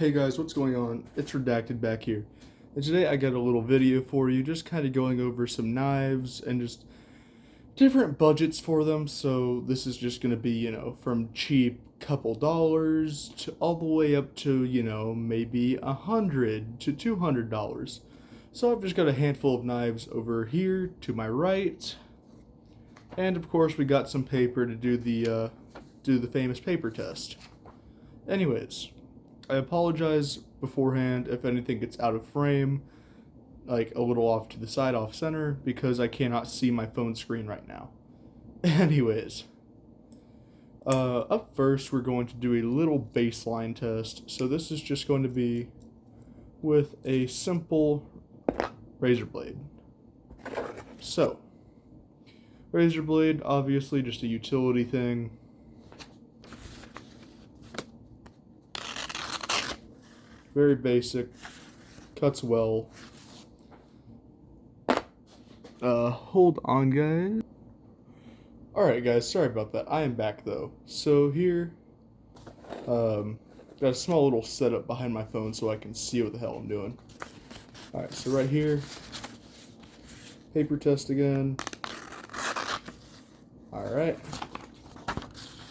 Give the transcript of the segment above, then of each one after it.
Hey guys, what's going on? It's Redacted back here. And today I got a little video for you, just kind of going over some knives and just different budgets for them. So this is just going to be, from cheap couple dollars to all the way up to, maybe $100 to $200. So I've just got a handful of knives over here to my right. And of course we got some paper to do the famous paper test. Anyways, I apologize beforehand if anything gets out of frame, like a little off to the side, off center, because I cannot see my phone screen right now. Anyways, up first we're going to do a little baseline test. So this is just going to be with a simple razor blade. So, razor blade, obviously just a utility thing. Very basic, cuts well. Hold on, guys. Alright, guys, sorry about that. I am back, though. So here, got a small little setup behind my phone so I can see what the hell I'm doing. Alright, so right here, paper test again. Alright.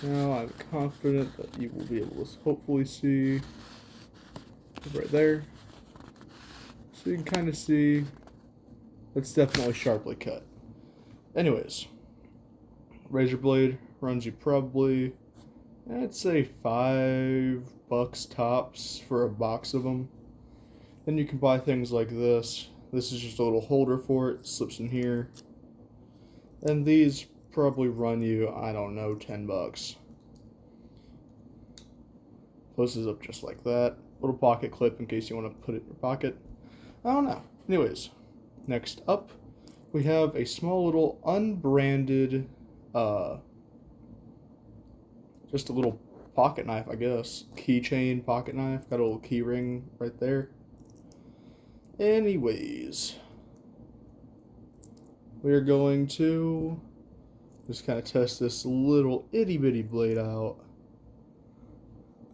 Now I'm confident that you will be able to hopefully see right there, so you can kind of see it's definitely sharply cut. Anyways, razor blade runs you probably, I'd say $5 tops for a box of them. Then you can buy things like this. This is just a little holder for it, slips in here, and these probably run you, I don't know, $10. Closes up just like that. Little pocket clip in case you want to put it in your pocket. I don't know. Anyways, next up, we have a small little unbranded, just a little pocket knife, I guess. Keychain pocket knife. Got a little key ring right there. Anyways, we're going to just kind of test this little itty bitty blade out.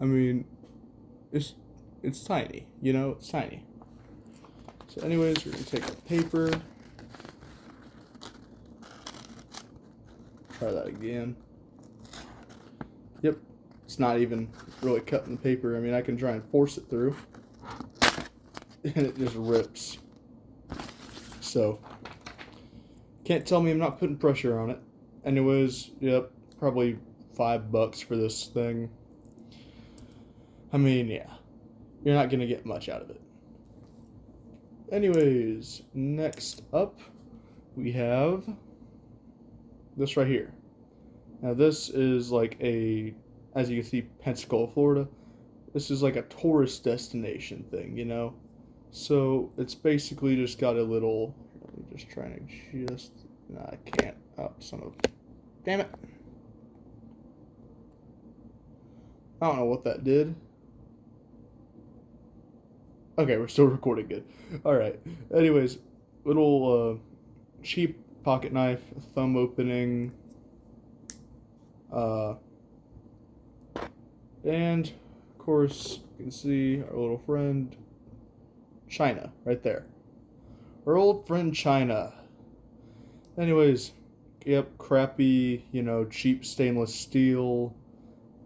I mean, it's tiny, it's tiny. So anyways, we're going to take the paper. Try that again. Yep, it's not even really cutting the paper. I mean, I can try and force it through, and it just rips. So, can't tell me I'm not putting pressure on it. Anyways, yep, probably $5 for this thing. I mean, yeah. You're not going to get much out of it. Anyways, next up, we have this right here. Now this is like as you can see, Pensacola, Florida. This is like a tourist destination thing, So it's basically just got a little, let me just try to adjust, no, I can't, oh, damn it. I don't know what that did. Okay, we're still recording good. Alright. Anyways, little cheap pocket knife, thumb opening. And, of course, you can see our little friend, China, right there. Our old friend China. Anyways, yep, crappy, cheap stainless steel.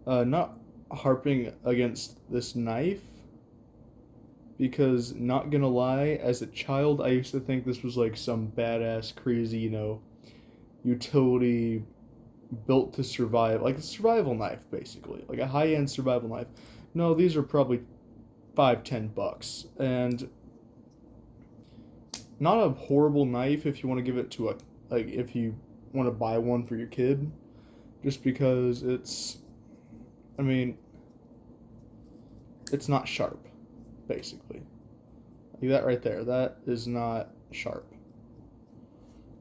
Not harping against this knife, because, not gonna lie, as a child, I used to think this was like some badass, crazy, utility built to survive, like a survival knife, basically, like a high-end survival knife. No, these are probably $5-10, and not a horrible knife if you want to give it to if you want to buy one for your kid, just because it's not sharp. Basically, like that right there, that is not sharp.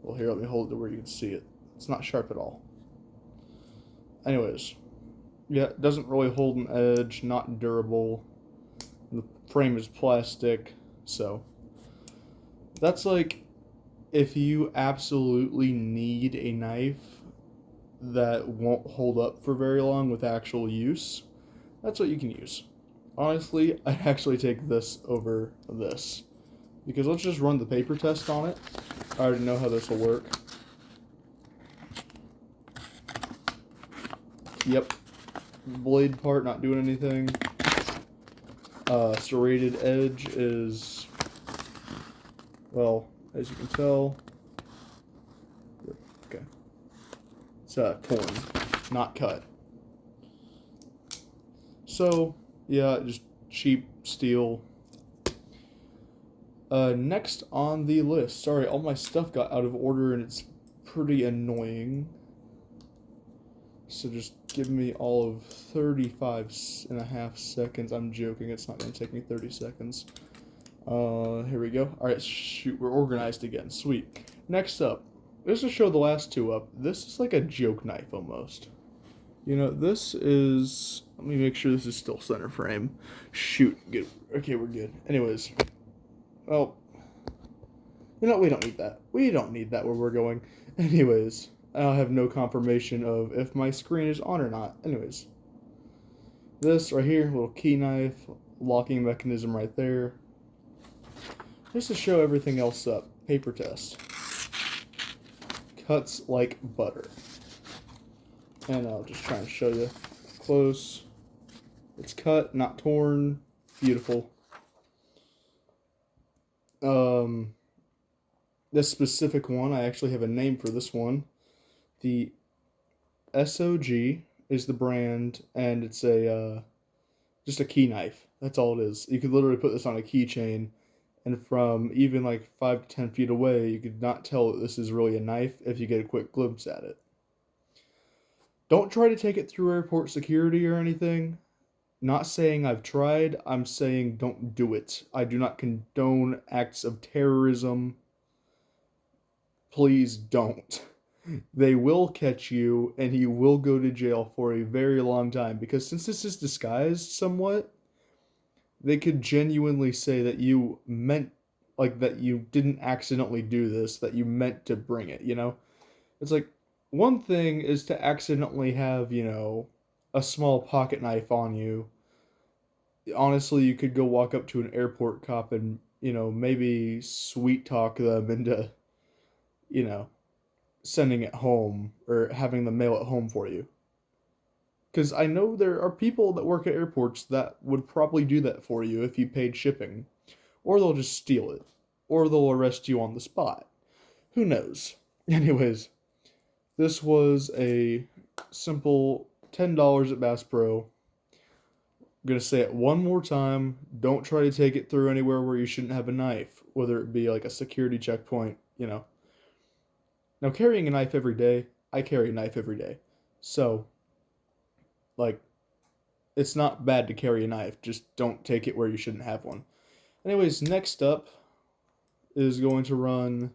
Well, here, let me hold it to where you can see it. It's not sharp at all. Anyways, yeah, it doesn't really hold an edge, not durable. The frame is plastic, so that's like if you absolutely need a knife that won't hold up for very long with actual use, that's what you can use. Honestly, I'd actually take this over this. Because let's just run the paper test on it. I already know how this will work. Yep. Blade part not doing anything. Serrated edge is, well, as you can tell, okay, it's torn, not cut. So, yeah, just cheap steel. Next on the list, sorry, all my stuff got out of order and it's pretty annoying. So just give me all of 35.5 seconds. I'm joking, it's not going to take me 30 seconds. Here we go. Alright, shoot, we're organized again. Sweet. Next up, just to show the last two up, this is like a joke knife almost. You know, this is, let me make sure this is still center frame. Shoot, good. Okay, we're good. Anyways, well, you know, we don't need that. We don't need that where we're going. Anyways, I'll have no confirmation of if my screen is on or not. Anyways, this right here, little key knife, locking mechanism right there. Just to show everything else up. Paper test. Cuts like butter. And I'll just try and show you close. It's cut, not torn. Beautiful. This specific one, I actually have a name for this one. The SOG is the brand, and it's a just a key knife. That's all it is. You could literally put this on a keychain, and from even like 5 to 10 feet away, you could not tell that this is really a knife if you get a quick glimpse at it. Don't try to take it through airport security or anything. Not saying I've tried, I'm saying don't do it. I do not condone acts of terrorism. Please don't. They will catch you, and you will go to jail for a very long time, because since this is disguised somewhat, they could genuinely say that you meant, like, that you didn't accidentally do this, that you meant to bring it, you know? It's like, one thing is to accidentally have, you know, a small pocket knife on you. Honestly, you could go walk up to an airport cop and, you know, maybe sweet talk them into, you know, sending it home or having them mail it home for you. Because I know there are people that work at airports that would probably do that for you if you paid shipping. Or they'll just steal it. Or they'll arrest you on the spot. Who knows? Anyways, this was a simple $10 at Bass Pro. I'm going to say it one more time. Don't try to take it through anywhere where you shouldn't have a knife. Whether it be like a security checkpoint, you know. Now, carrying a knife every day, I carry a knife every day. So, like, it's not bad to carry a knife. Just don't take it where you shouldn't have one. Anyways, next up is going to run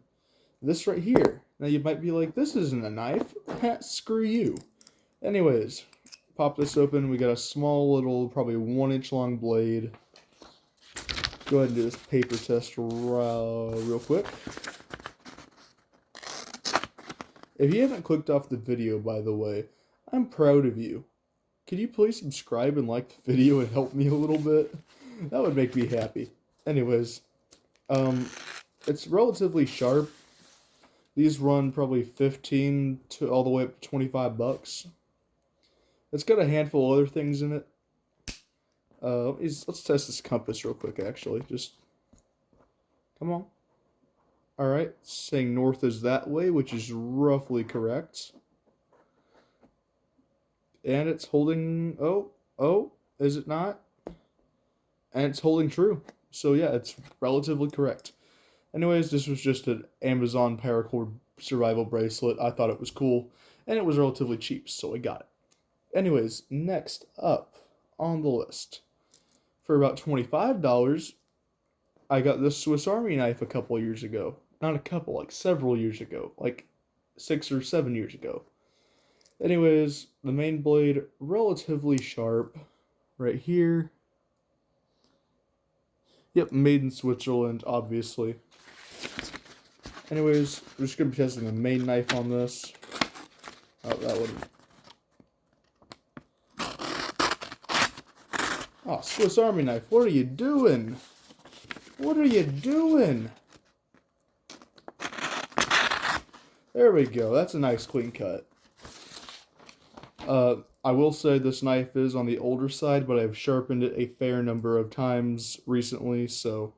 this right here. Now, you might be like, this isn't a knife. Screw you. Anyways, pop this open. We got a small little, probably 1-inch long blade. Go ahead and do this paper test real quick. If you haven't clicked off the video, by the way, I'm proud of you. Could you please subscribe and like the video and help me a little bit? That would make me happy. Anyways, it's relatively sharp. These run probably 15 to all the way up to 25 bucks. It's got a handful of other things in it. Let's test this compass real quick, actually. Just, come on. Alright, saying north is that way, which is roughly correct. And it's holding, is it not? And it's holding true. So yeah, it's relatively correct. Anyways, this was just an Amazon paracord survival bracelet. I thought it was cool, and it was relatively cheap, so I got it. Anyways, next up on the list, for about $25, I got this Swiss Army knife a couple years ago. Not a couple, like several years ago, like 6 or 7 years ago. Anyways, the main blade, relatively sharp, right here. Yep, made in Switzerland, obviously. Anyways, we're just going to be testing the main knife on this. Oh, that wouldn't. Oh, Swiss Army knife. What are you doing? What are you doing? There we go. That's a nice clean cut. I will say this knife is on the older side, but I've sharpened it a fair number of times recently, so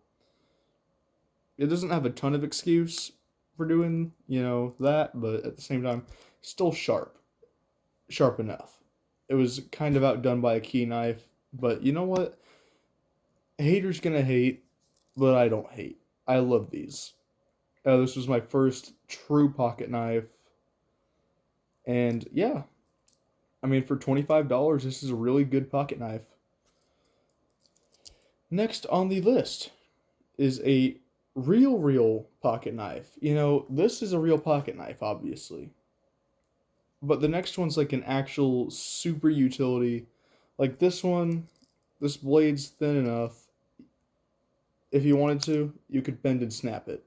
it doesn't have a ton of excuse for doing, that, but at the same time, still sharp. Sharp enough. It was kind of outdone by a key knife, but you know what? Haters gonna hate, but I don't hate. I love these. This was my first true pocket knife, and yeah, I mean, for $25, this is a really good pocket knife. Next on the list is a real pocket knife. This is a real pocket knife, obviously. But the next one's like an actual super utility. Like this one, this blade's thin enough. If you wanted to, you could bend and snap it.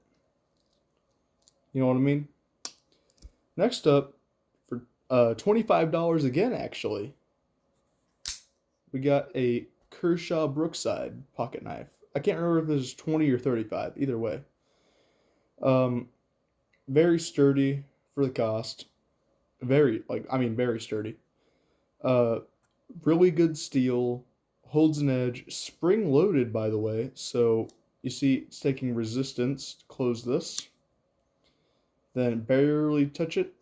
You know what I mean? Next up, for $25 again, actually, we got a Kershaw Brookside pocket knife. I can't remember if this is 20 or 35. Either way. Very sturdy for the cost. Very sturdy. Really good steel. Holds an edge. Spring loaded, by the way. So, you see, it's taking resistance to close this. Then barely touch it.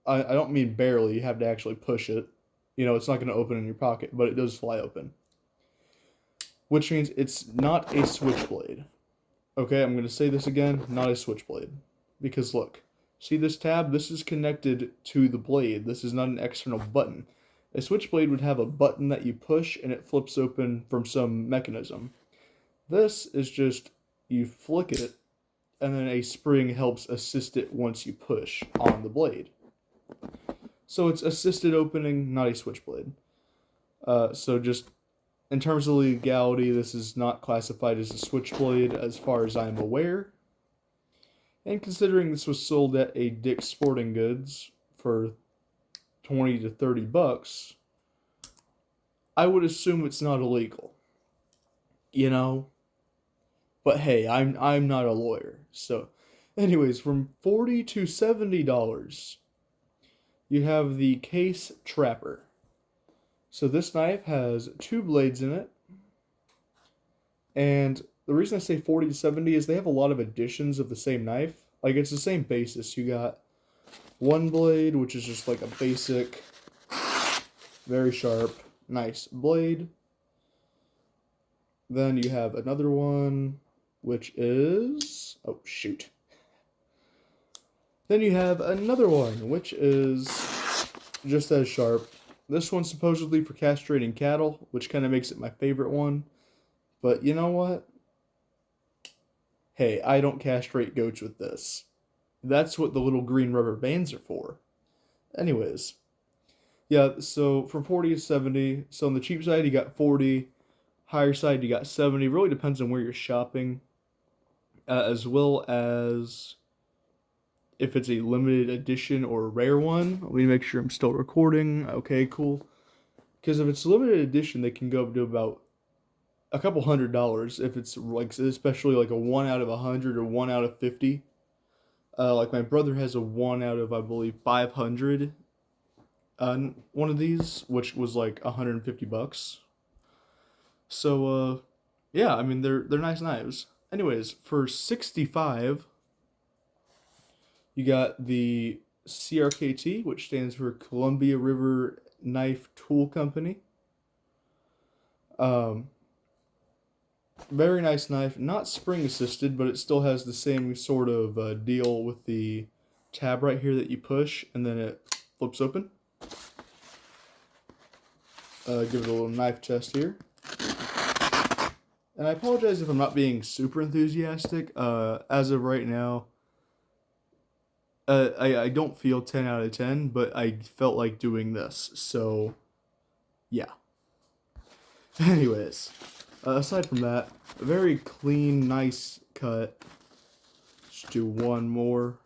I don't mean barely. You have to actually push it. It's not going to open in your pocket, but it does fly open. Which means it's not a switchblade. Okay, I'm going to say this again. Not a switchblade. Because look, see this tab? This is connected to the blade. This is not an external button. A switchblade would have a button that you push and it flips open from some mechanism. This is just, you flick it, and then a spring helps assist it once you push on the blade. So it's assisted opening, not a switchblade. So just in terms of legality, this is not classified as a switchblade as far as I'm aware. And considering this was sold at a Dick's Sporting Goods for 20 to 30 bucks, I would assume it's not illegal. But hey, I'm not a lawyer. So anyways, from $40 to $70, you have the Case Trapper. So this knife has 2 blades in it. And the reason I say 40 to 70 is they have a lot of additions of the same knife. Like, it's the same basis. You got one blade, which is just like a basic, very sharp, nice blade. Then you have another one, which is... oh, shoot. Then you have another one, which is just as sharp. This one's supposedly for castrating cattle, which kind of makes it my favorite one. But you know what? Hey, I don't castrate goats with this. That's what the little green rubber bands are for. Anyways. Yeah, so from 40 to 70. So on the cheap side, you got 40. Higher side, you got 70. Really depends on where you're shopping. As well as if it's a limited edition or a rare one. Let me make sure I'm still recording. Okay, cool. Because if it's a limited edition, they can go up to about a couple $100 if it's like, especially like a 1 out of 100 or 1 out of 50. Like my brother has a 1 out of, I believe, 500. One of these, which was like $150. So, yeah, I mean, they're nice knives. Anyways, for $65, you got the CRKT, which stands for Columbia River Knife Tool Company. Very nice knife. Not spring assisted, but it still has the same sort of deal with the tab right here that you push, and then it flips open. Give it a little knife test here. And I apologize if I'm not being super enthusiastic. As of right now, I don't feel 10 out of 10, but I felt like doing this. So, yeah. Anyways, aside from that, a very clean, nice cut. Just do one more.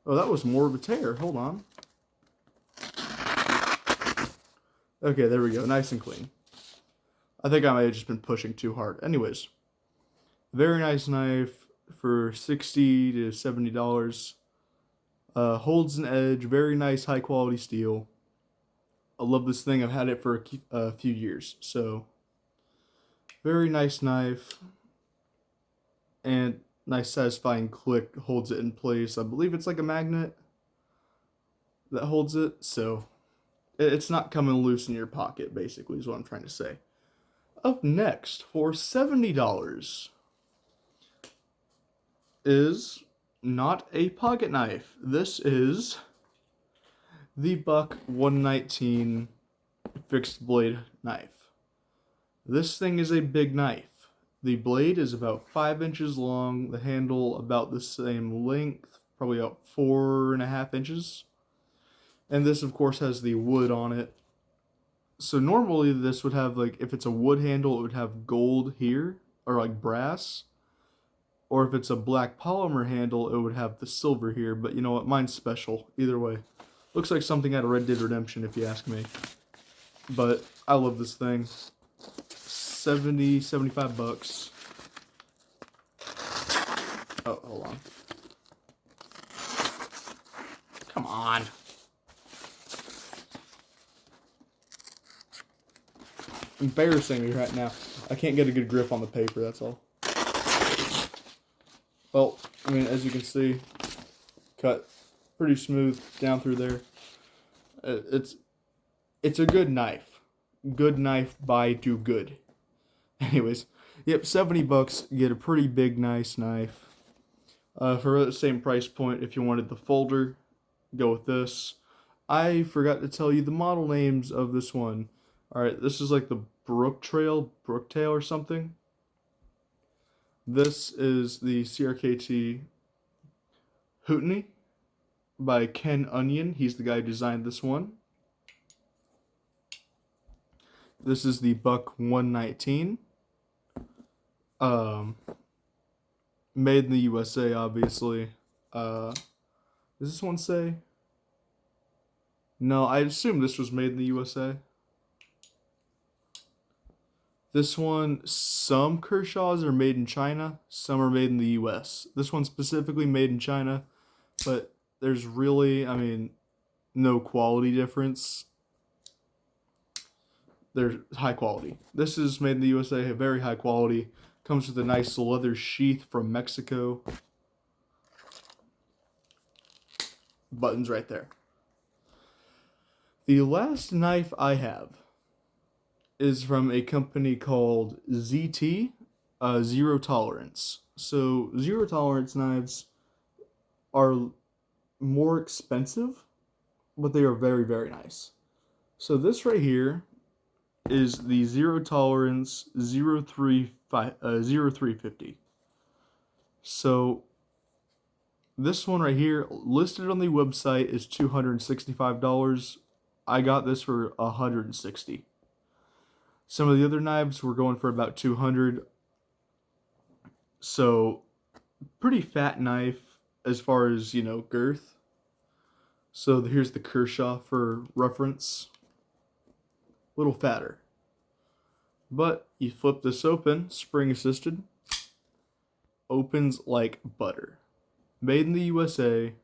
Oh, that was more of a tear. Hold on. Okay, there we go. Nice and clean. I think I might have just been pushing too hard. Anyways, very nice knife for $60 to $70. Holds an edge. Very nice, high quality steel. I love this thing. I've had it for a few years. So, very nice knife. And nice, satisfying click holds it in place. I believe it's like a magnet that holds it. So, it's not coming loose in your pocket, basically, is what I'm trying to say. Up next, for $70, is not a pocket knife. This is the Buck 119 fixed blade knife. This thing is a big knife. The blade is about 5 inches long, the handle about the same length, probably about 4.5 inches. And this, of course, has the wood on it. So normally this would have, like, if it's a wood handle, it would have gold here, or like brass. Or if it's a black polymer handle, it would have the silver here. But you know what? Mine's special. Either way. Looks like something out of Red Dead Redemption, if you ask me. But I love this thing. 75 bucks. Oh, hold on. Come on. Embarrassing me right now. I can't get a good grip on the paper, that's all. Well, I mean, as you can see, cut pretty smooth down through there. It's a good knife. Good knife by do good. Anyways, yep, 70 bucks, you get a pretty big, nice knife. For the same price point, if you wanted the folder, go with this. I forgot to tell you the model names of this one. Alright, this is like the Brooktail or something. This is the CRKT Hootney by Ken Onion. He's the guy who designed this one. This is the Buck 119. Made in the USA, obviously. Does this one say? No, I assume this was made in the USA. This one, some Kershaws are made in China, some are made in the US. This one's specifically made in China, but there's really, I mean, no quality difference. They're high quality. This is made in the USA, very high quality. Comes with a nice leather sheath from Mexico. Buttons right there. The last knife I have is from a company called ZT, Zero Tolerance. So zero tolerance knives are more expensive, but they are very, very nice. So this right here is the Zero Tolerance 0350. So this one right here, listed on the website, is $265. I got this for $160. Some of the other knives were going for about $200. So, pretty fat knife as far as, you know, girth. So here's the Kershaw for reference. A little fatter. But you flip this open, spring assisted. Opens like butter. Made in the USA.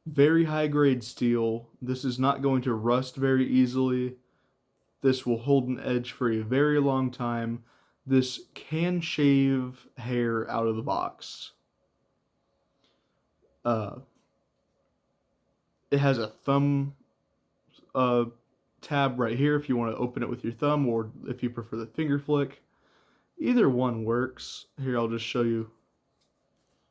Very high grade steel. This is not going to rust very easily. This will hold an edge for a very long time. This can shave hair out of the box. It has a thumb tab right here if you want to open it with your thumb, or if you prefer the finger flick. Either one works. Here, I'll just show you.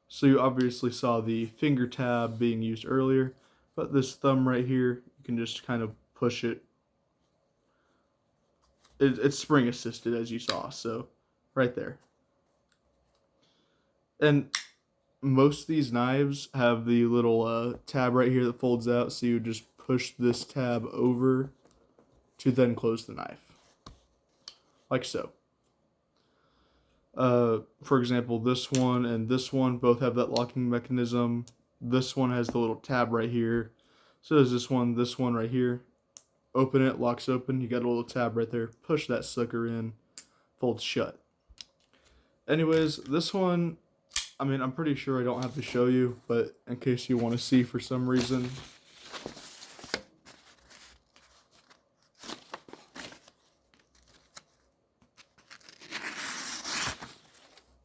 So you obviously saw the finger tab being used earlier, but this thumb right here, you can just kind of push it. It's spring assisted, as you saw, so right there. And most of these knives have the little tab right here that folds out, so you just push this tab over to then close the knife, like so. For example, this one and this one both have that locking mechanism. This one has the little tab right here. So does this one right here. open it, locks open. You got a little tab right there. Push that sucker in, folds shut. Anyways, this one, I mean, I'm pretty sure I don't have to show you, but in case you want to see for some reason.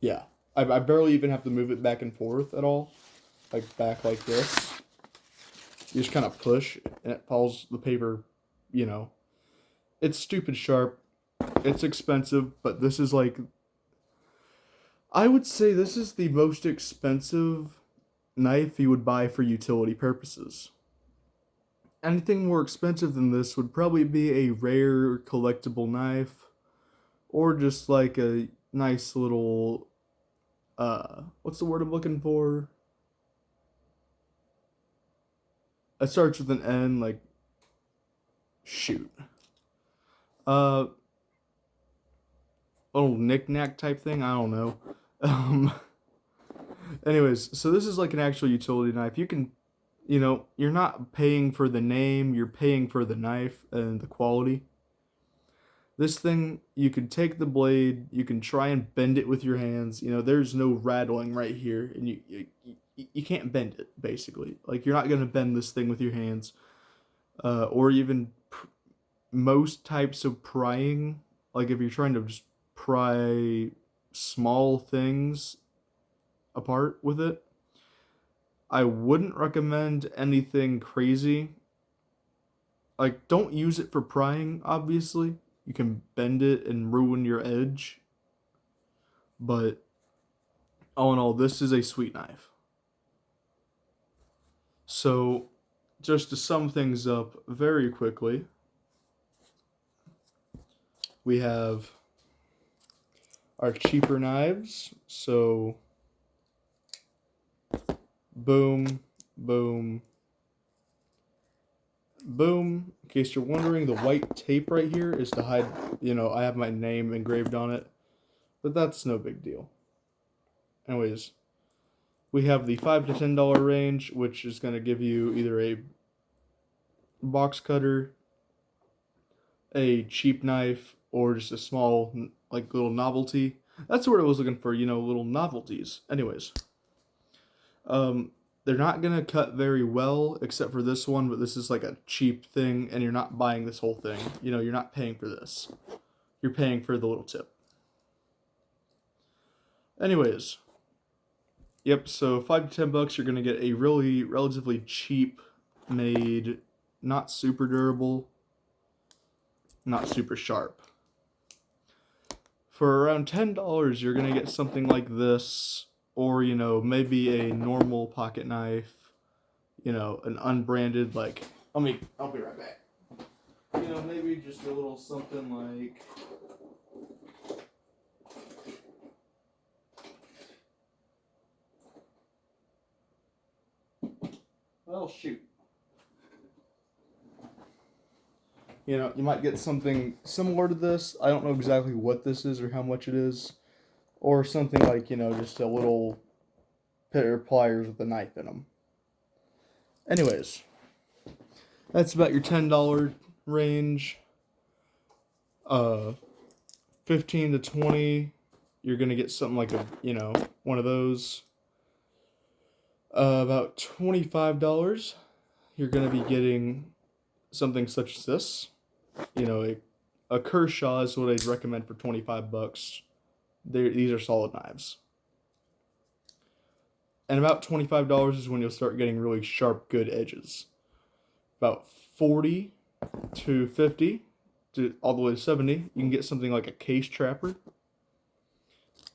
Yeah, I barely even have to move it back and forth at all. Like back like this. You just kind of push and it pulls the paper, you know. It's stupid sharp. It's expensive, but this is like, I would say this is the most expensive knife you would buy for utility purposes. Anything more expensive than this would probably be a rare collectible knife, or just like a nice little, what's the word I'm looking for? It starts with an N, like, shoot. Little knick-knack type thing, I don't know. Anyways, so this is like an actual utility knife. You can, you know, you're not paying for the name, you're paying for the knife and the quality. This thing, you can take the blade, you can try and bend it with your hands. You know, there's no rattling right here, and you can't bend it, basically. Like, you're not going to bend this thing with your hands. Or even most types of prying, like if you're trying to just pry small things apart with it, I wouldn't recommend anything crazy. Like, don't use it for prying, obviously. You can bend it and ruin your edge. But all in all, this is a sweet knife. So, just to sum things up very quickly, we have our cheaper knives. So, boom, boom, boom. In case you're wondering, the white tape right here is to hide, you know, I have my name engraved on it, but that's no big deal. Anyways, we have the $5 to $10 range, which is going to give you either a box cutter, a cheap knife, or just a small, like, little novelty. That's what I was looking for, you know, little novelties. Anyways, they're not gonna cut very well, except for this one, but this is like a cheap thing, and you're not buying this whole thing. You know, you're not paying for this. You're paying for the little tip. Anyways, yep, so $5 to $10, you're gonna get a really relatively cheap made, not super durable, not super sharp. For around $10, you're gonna get something like this, or, you know, maybe a normal pocket knife, you know, an unbranded, like, I'll be right back. You know, maybe just a little something like, well, shoot. You know, you might get something similar to this. I don't know exactly what this is or how much it is. Or something like, you know, just a little pair of pliers with a knife in them. Anyways, that's about your $10 range. 15 to 20, you're going to get something like a, you know, one of those. About $25, you're going to be getting something such as this. You know, a Kershaw is what I'd recommend for $25. These are solid knives. And about $25 is when you'll start getting really sharp, good edges. About 40 to 50 to all the way to 70, you can get something like a case trapper.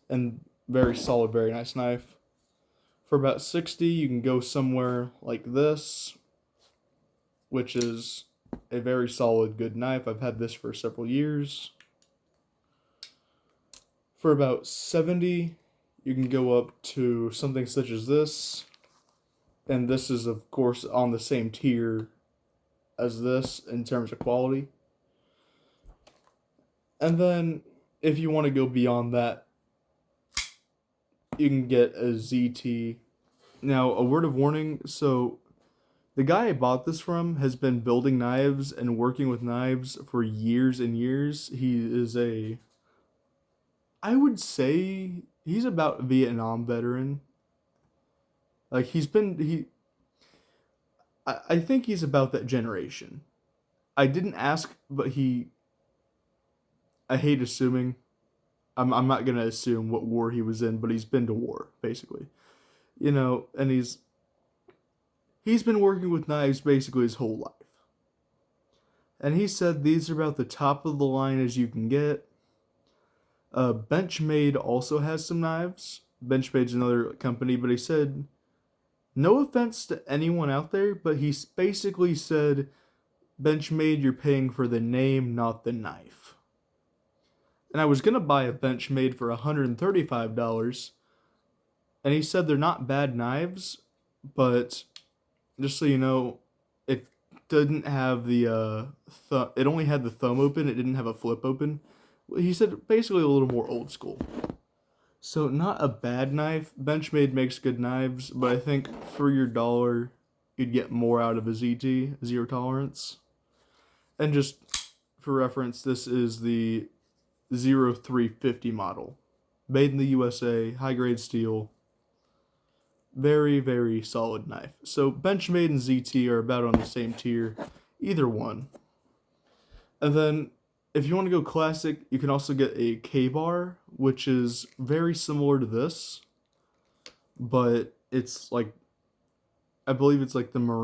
And very solid, very nice knife. For about 60, you can go somewhere like this, which is a very solid, good knife. I've had this for several years. For about 70, you can go up to something such as this. And this is, of course, on the same tier as this in terms of quality. And then, if you want to go beyond that, you can get a ZT. Now, a word of warning, so The guy I bought this from has been building knives and working with knives for years and years. He is I would say he's about Vietnam veteran. Like I think he's about that generation. I didn't ask, but I hate assuming. I'm not gonna assume what war he was in, but he's been to war, basically. And he's been working with knives basically his whole life. And he said these are about the top of the line as you can get. Benchmade also has some knives. Benchmade's another company, but he said, no offense to anyone out there, but he's basically said, Benchmade, you're paying for the name, not the knife. And I was gonna buy a Benchmade for $135, and he said they're not bad knives, but just so you know, it didn't have it only had the thumb open. It didn't have a flip open. He said basically a little more old school. So not a bad knife. Benchmade makes good knives, but I think for your dollar, you'd get more out of a ZT, zero tolerance. And just for reference, this is the 0350 model. Made in the USA, high grade steel. Very, very solid knife. So Benchmade and ZT are about on the same tier, either one. And then if you want to go classic, you can also get a K-bar, which is very similar to this, but it's like, I believe it's like the Marine